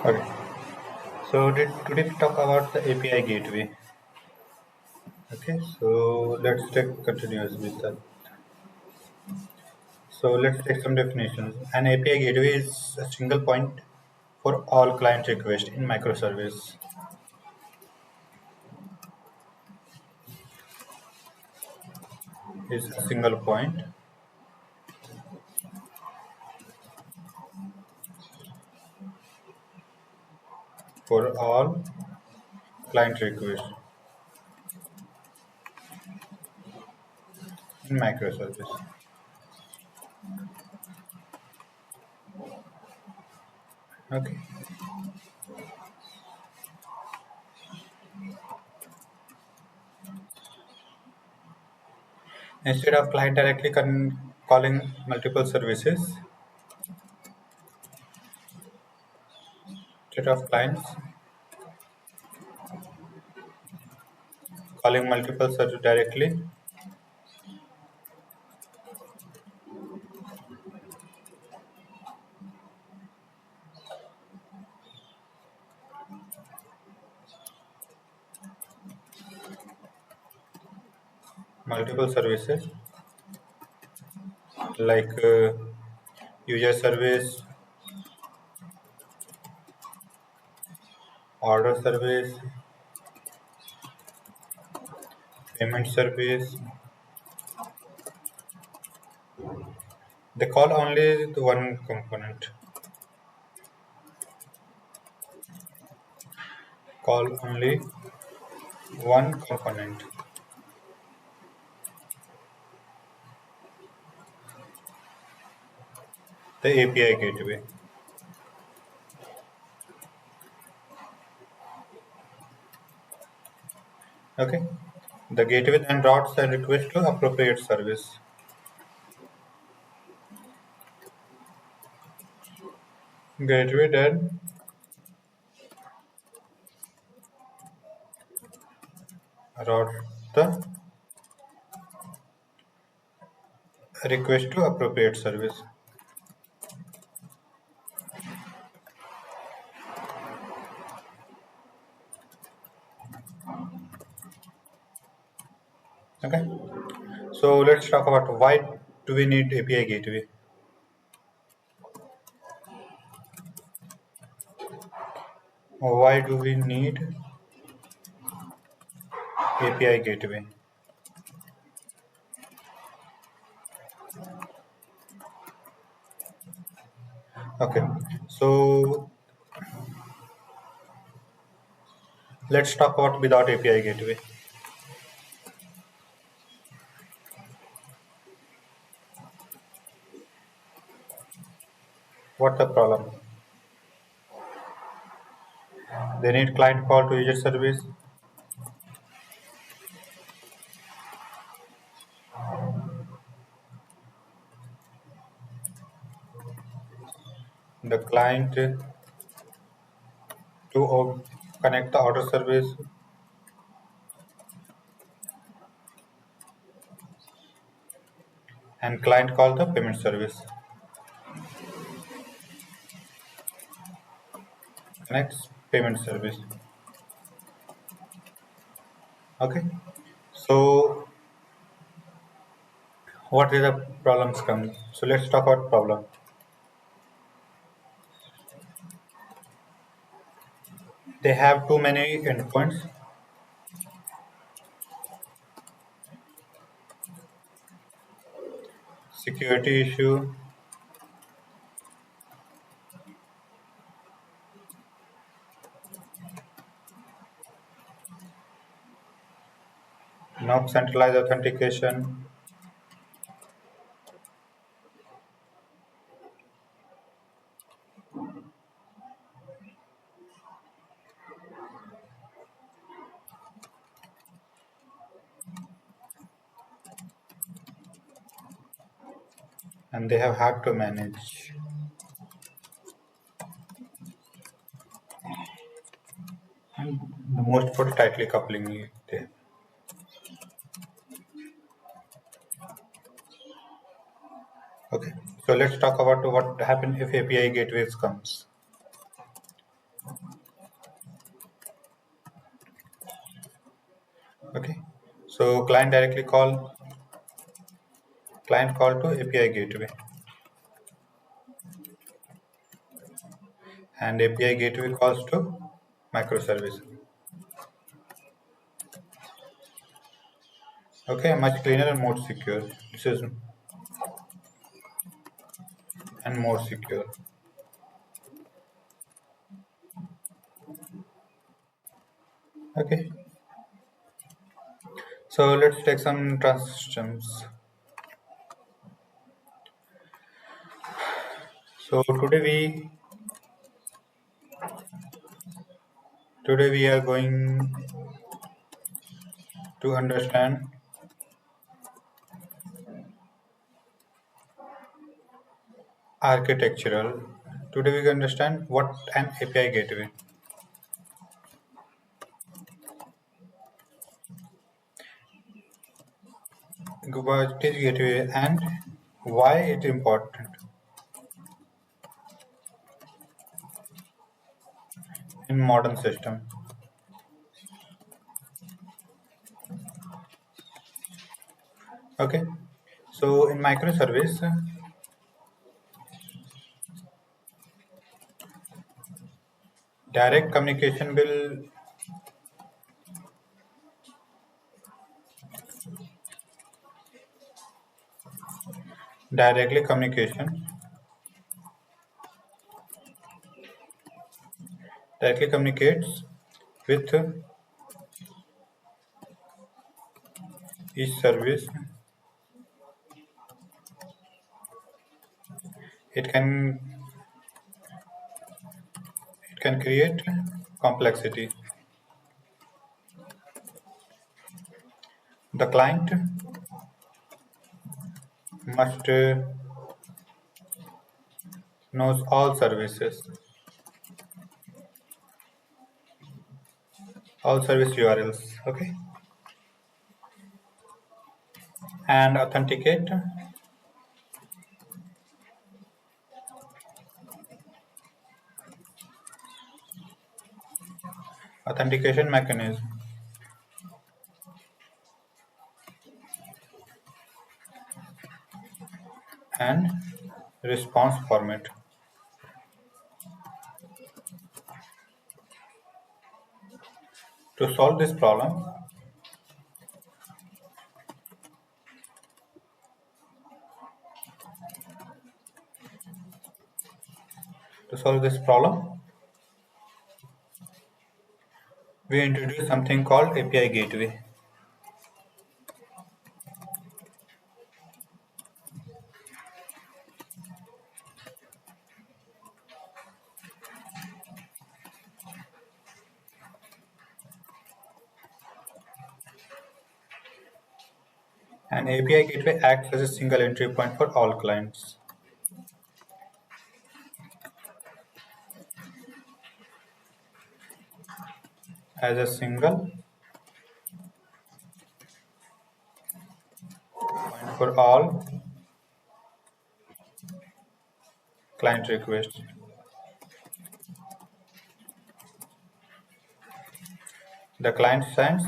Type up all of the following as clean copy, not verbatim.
Okay. Today we talk about the API gateway. Okay. So let's take continuous with that. So let's take some definitions. An API gateway is a single point for all client requests in microservice. Is a single point for all client requests in microservice. Okay. Instead of client directly calling multiple services, instead of clients calling multiple services directly, multiple services like user service, order service, payment service. They call only the one component. Call only one component. The API gateway. Okay. The gateway then routes a request to appropriate service. Gateway then routes the request to appropriate service. Okay. So let's talk about why do we need API gateway. Why do we need API gateway? Okay. So let's talk about without API gateway. What's the problem? They need client call to user service. The client to connect the order service and client call the payment service. Connects payment service. Okay. So what is the problems come? So let's talk about problem. They have too many endpoints. Security issue. No centralized authentication. And they have hard to manage. And the most for tightly coupling they. Okay. So let's talk about what happens if API gateways comes. Okay, so client call to API gateway, and API gateway calls to microservice. Okay, much cleaner and more secure. This is and more secure. Okay, so let's take some transitions. So today we are going to understand architectural. Today we can understand what an API gateway, what is gateway, and why it's important in modern system. Okay, so in microservice, direct communication will directly communication directly communicates with each service. It can it can create complexity. The client must knows all service URLs, okay, and authentication mechanism, and response format. To solve this problem, to solve this problem, we introduce something called API gateway. An API gateway acts as a single entry point for all clients. As a single point for all client requests. The client sends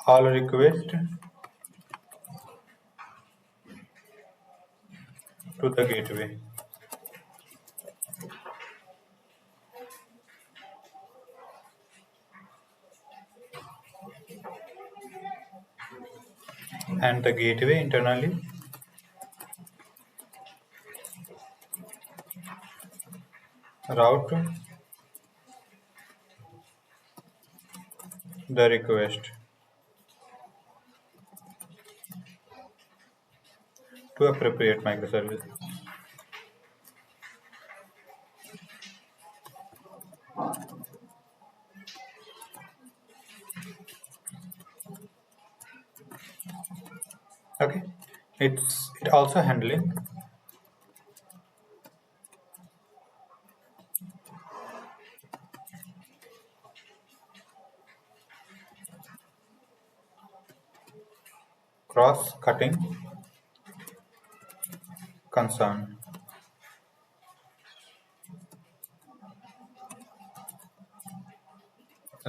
all requests to the gateway. And the gateway internally route the request to appropriate microservice. Okay, it also handling cross-cutting concern.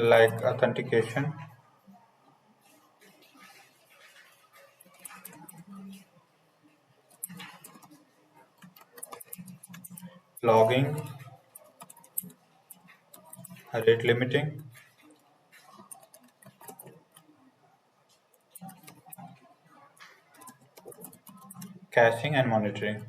like authentication, logging, rate limiting, caching, and monitoring.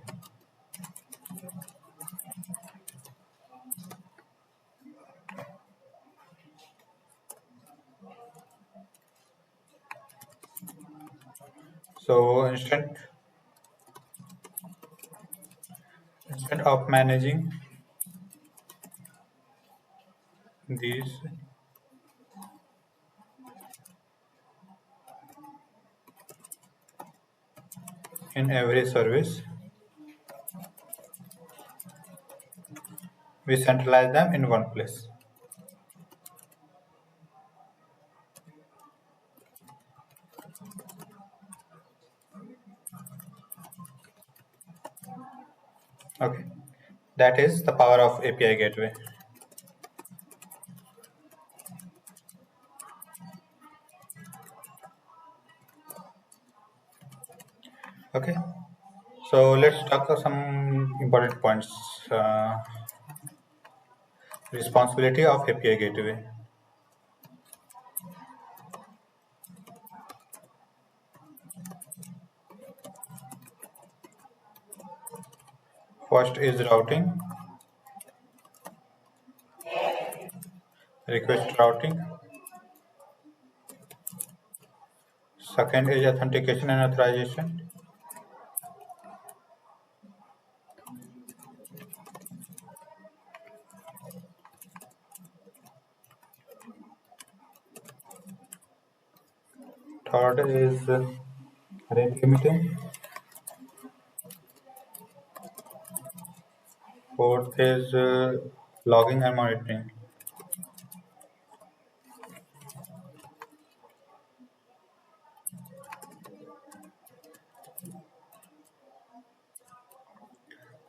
So instead of managing these in every service, we centralize them in one place. Okay, that is the power of API gateway. Okay, so let's talk of some important points. Responsibility of API gateway. First is routing, request routing. Second is authentication and authorization. Third is rate limiting. Fourth is logging and monitoring.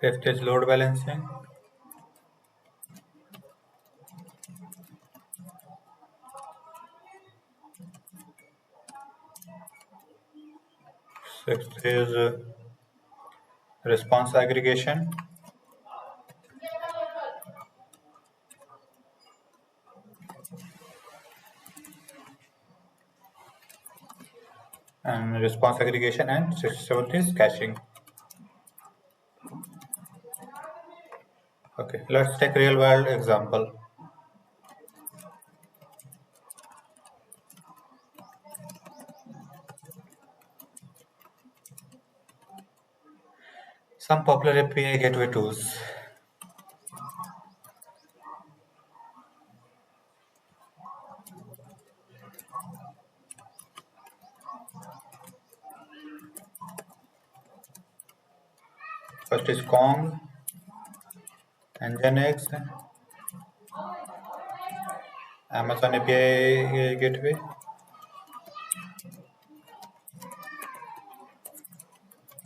Fifth is load balancing. Sixth is response aggregation. And response aggregation, and seventh is caching. Okay, let's take real world example. Some popular API gateway tools. First is Kong, Nginx, Amazon API gateway,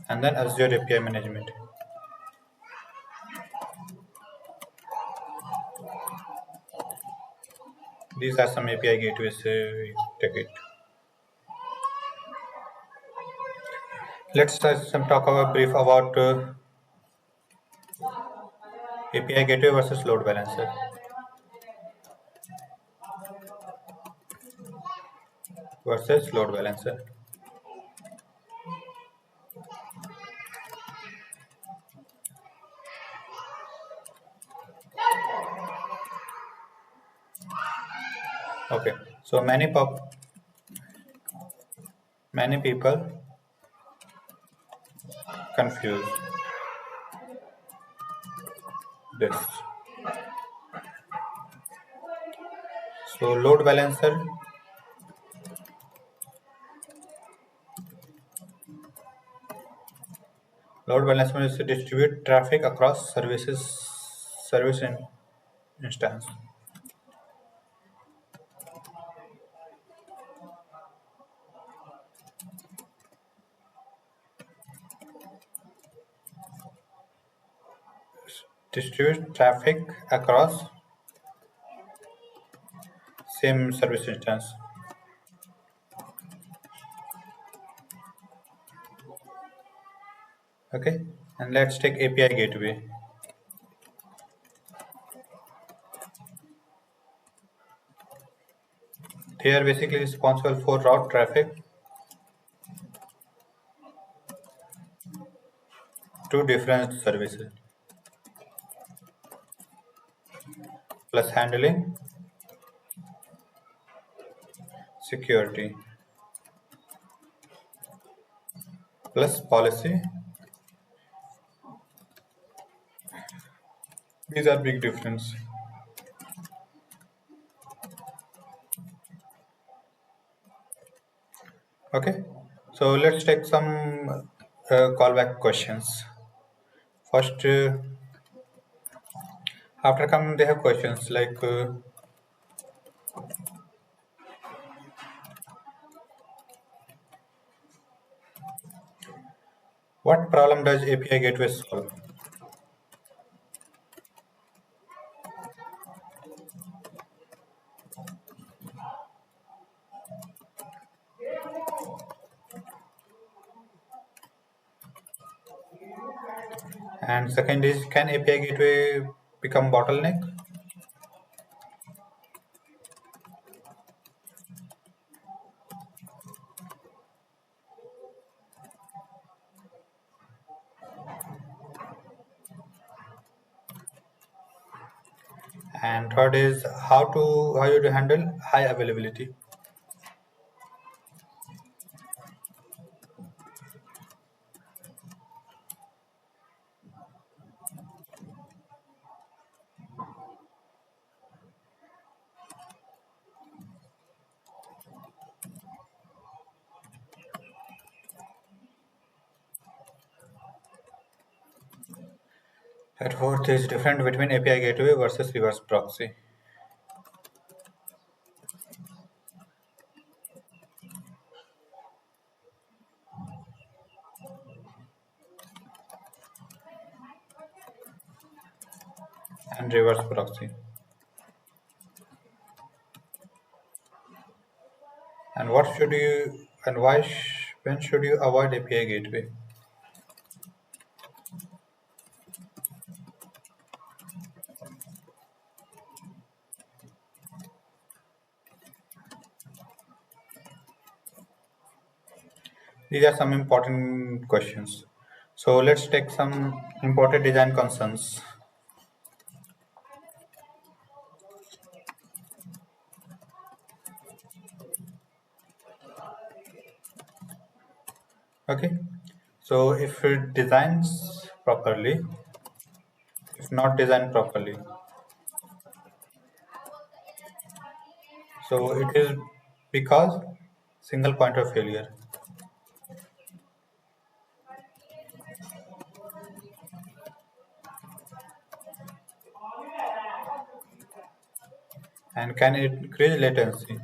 and then Azure API management. These are some API gateways. Take it. Let's talk about brief about API gateway versus load balancer. Versus load balancer. Okay, so many people confuse this. So load balancer is to distribute traffic across service instance. Distribute traffic across same service instance. Okay, and let's take API gateway. They are basically responsible for route traffic to different services, plus handling, security, plus policy. These are big difference. Okay, so let's take some callback questions. First, after coming, they have questions like what problem does API gateway solve? And second is, can API gateway become bottleneck? And third is, how you to handle high availability? And fourth is different between API gateway versus reverse proxy. And reverse proxy. And what should you and when should you avoid API gateway? These are some important questions. So let's take some important design concerns. Okay. So if it designs properly, if not designed properly, so it is because single point of failure. And can it increase latency?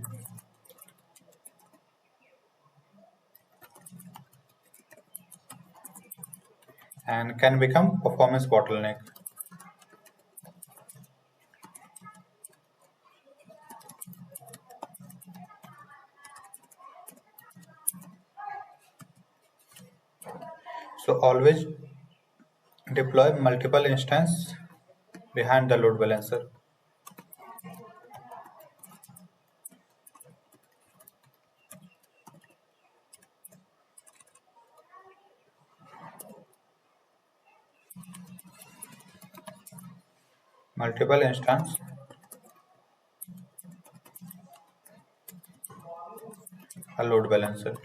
And can become performance bottleneck. So always deploy multiple instances behind the load balancer. Multiple instance, a load balancer.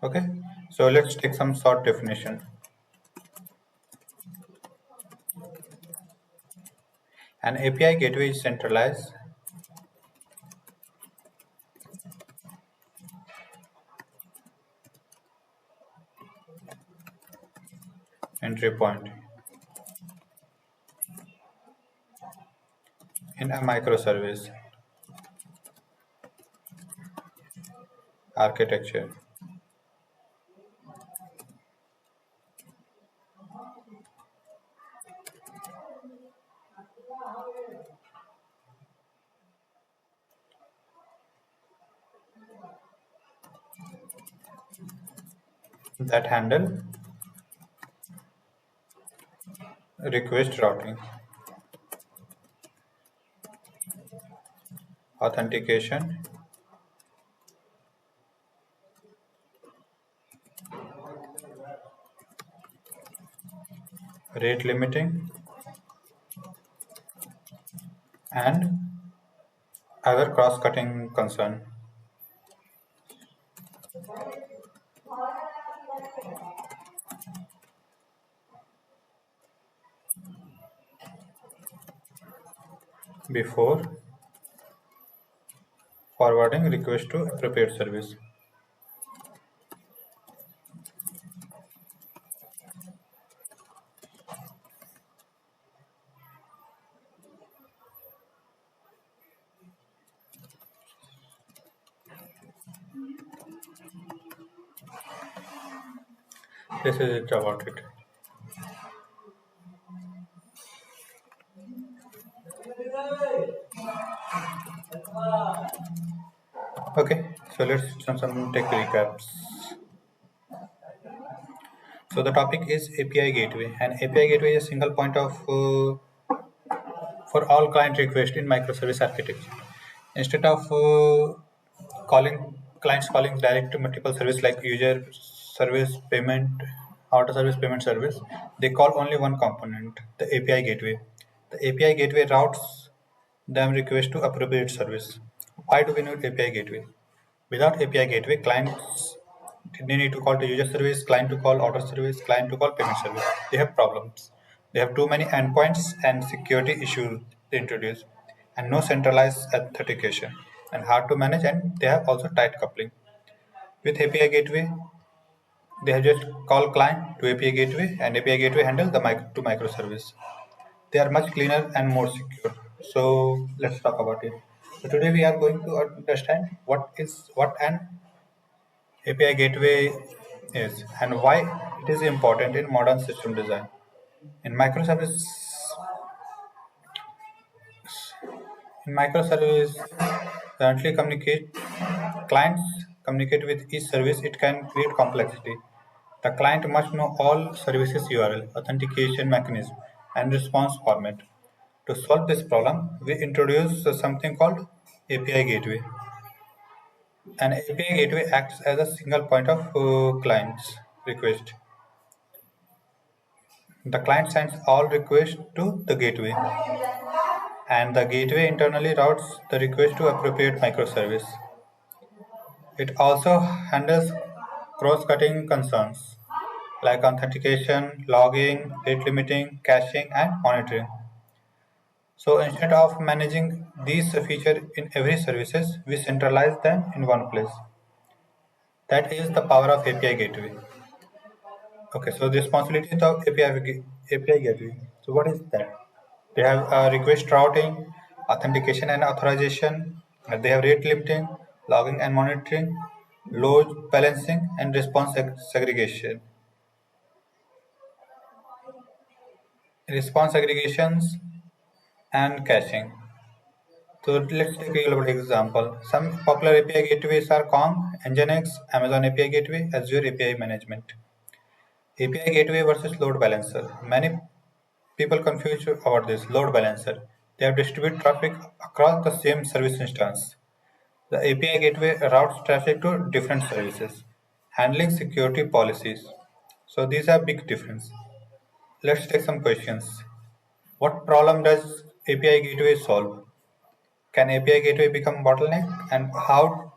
Okay, so let's take some short definition. An API gateway is centralized entry point in a microservice architecture. that handle request routing, authentication, rate limiting, and other cross-cutting concern. Before forwarding request to appropriate service. This is it about it. Okay, so let's do some tech recaps. So the topic is API gateway, and API gateway is a single point of for all client requests in microservice architecture. Instead of calling clients calling direct to multiple service like user service payment, auto service payment service, they call only one component, the API gateway. The API gateway routes them request to appropriate service. Why do we need API gateway? Without API gateway, clients they need to call to user service, client to call auto service, client to call payment service. They have problems. They have too many endpoints and security issues they introduce, and no centralized authentication, and hard to manage. And they have also tight coupling. With API gateway, they have just call client to API gateway, and API gateway handle the to microservice. They are much cleaner and more secure. So let's talk about it. So today we are going to understand what an API gateway is and why it is important in modern system design. In microservice, in microservice, currently communicate clients communicate with each service. It can create complexity. The client must know all services URL, authentication mechanism, and response format. To solve this problem, we introduce something called API gateway. An API gateway acts as a single point of client's request. The client sends all requests to the gateway, and the gateway internally routes the request to appropriate microservice. It also handles cross-cutting concerns like authentication, logging, rate limiting, caching, and monitoring. So instead of managing these features in every services, we centralize them in one place. That is the power of API gateway. Okay, so the responsibilities of API gateway. So what is that? They have request routing, authentication and authorization. They have rate limiting, logging and monitoring, load balancing, and response segregation. Response aggregations and caching. So let's take a little bit example. Some popular API gateways are Kong, Nginx, Amazon API Gateway, Azure API Management. API Gateway versus Load Balancer. Many people confuse about this load balancer. They have distributed traffic across the same service instance. The API gateway routes traffic to different services, handling security policies. So these are big difference. Let's take some questions. What problem does API gateway solve? Can API gateway become bottleneck? And how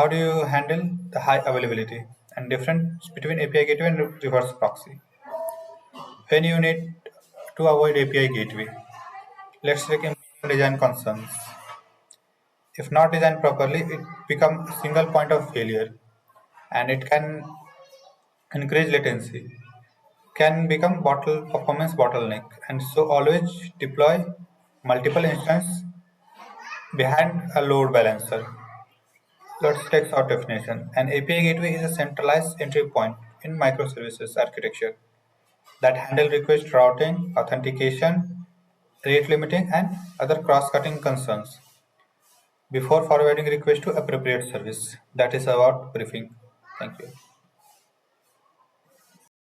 do you handle the high availability and difference between API gateway and reverse proxy? When you need to avoid API gateway, let's take important design concerns. If not designed properly, it becomes a single point of failure, and it can increase latency, can become performance bottleneck, and so always deploy multiple instances behind a load balancer. Let's take our definition. An API gateway is a centralized entry point in microservices architecture that handle request routing, authentication, rate limiting, and other cross-cutting concerns before forwarding request to appropriate service. That is about briefing. Thank you.